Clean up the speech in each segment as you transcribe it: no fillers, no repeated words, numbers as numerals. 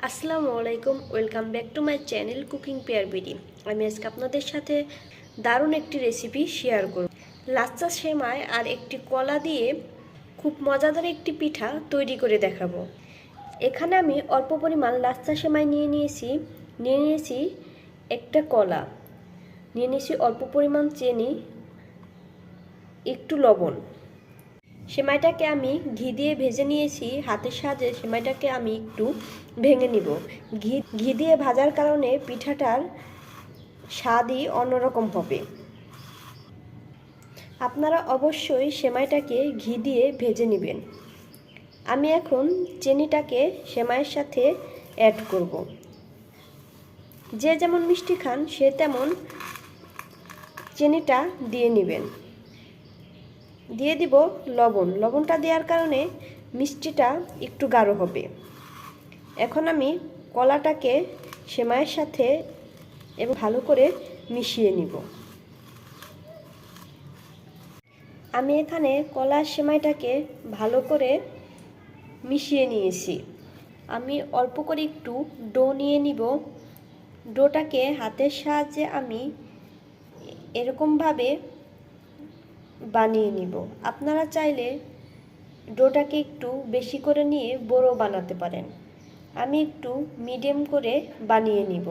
আসসালামু আলাইকুম, welcome back to my channel cooking pair BD. আমি আজকে আপনাদের সাথে দারুণ একটি রেসিপি শেয়ার করব। লাচ্চা সেমাই আর একটি কলা দিয়ে খুব মজাদার একটি পিঠা তৈরি করে দেখাবো। এখানে আমি অল্প পরিমাণ লাচ্চা সেমাই নিয়ে নিয়েছি একটা কলা, নিয়ে নিয়েছি অল্প পরিমাণ চিনি, একটু লবণ। সেমাইটাকে আমি ঘি দিয়ে ভেজে নিয়েছি। হাতের সাহায্যে সেমাইটাকে আমি একটু ভেঙে নিব। ঘি দিয়ে ভাজার কারণে পিঠাটার স্বাদই অন্যরকম হবে। আপনারা অবশ্যই সেমাইটাকে ঘি দিয়ে ভেজে নেবেন। আমি এখন চিনিটাকে সেমাইয়ের সাথে অ্যাড করব। যে যেমন মিষ্টি খান সে তেমন চিনিটা দিয়ে নেবেন। দিয়ে দিব লবণ। লবণটা দেওয়ার কারণে মিষ্টিটা একটু গাঢ় হবে। এখন আমি কলাটাকে সেমাইয়ের সাথে এবং ভালো করে মিশিয়ে নিব। আমি এখানে কলার সেমাইটাকে ভালো করে মিশিয়ে নিয়েছি। আমি অল্প করে একটু ডো নিয়ে নিব। ডোটাকে হাতের সাহায্যে আমি এরকমভাবে বানিয়ে নিব। আপনারা চাইলে ডোটাকে একটু বেশি করে নিয়ে বড় বানাতে পারেন। আমি একটু মিডিয়াম করে বানিয়ে নিব।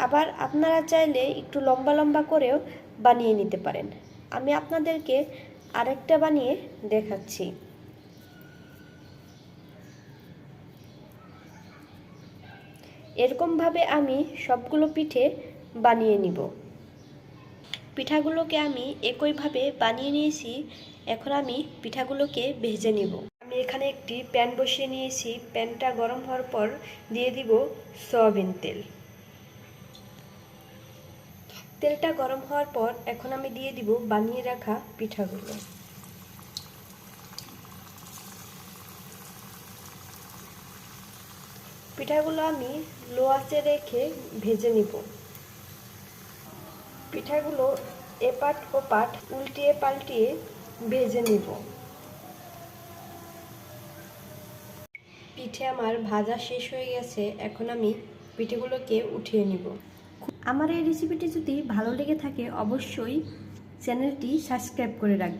আবার আপনারা চাইলে একটু লম্বা লম্বা করেও বানিয়ে নিতে পারেন। আমি আপনাদেরকে আরেকটা বানিয়ে দেখাচ্ছি। এরকমভাবে আমি সবগুলো পিঠে বানিয়ে নিব। পিঠাগুলোকে আমি একইভাবে বানিয়ে নিয়েছি। এখন আমি পিঠাগুলোকে ভেজে নিব। আমি এখানে একটি প্যান বসিয়ে নিয়েছি। প্যানটা গরম হওয়ার পর দিয়ে দিব সয়াবিন তেল। তেলটা গরম হওয়ার পর এখন আমি দিয়ে দিব বানিয়ে রাখা পিঠাগুলো। পিঠাগুলো আমি লো আঁচে রেখে ভেজে নিব। পিঠাগুলো এপাট ওপাট উল্টিয়ে পাল্টিয়ে ভেজে নিব। পিঠে আমার ভাজা শেষ হয়ে গেছে। এখন আমি পিঠেগুলোকে উঠিয়ে নিব। আমার এই রেসিপিটি যদি ভালো লেগে থাকে অবশ্যই চ্যানেলটি সাবস্ক্রাইব করে রাখবেন।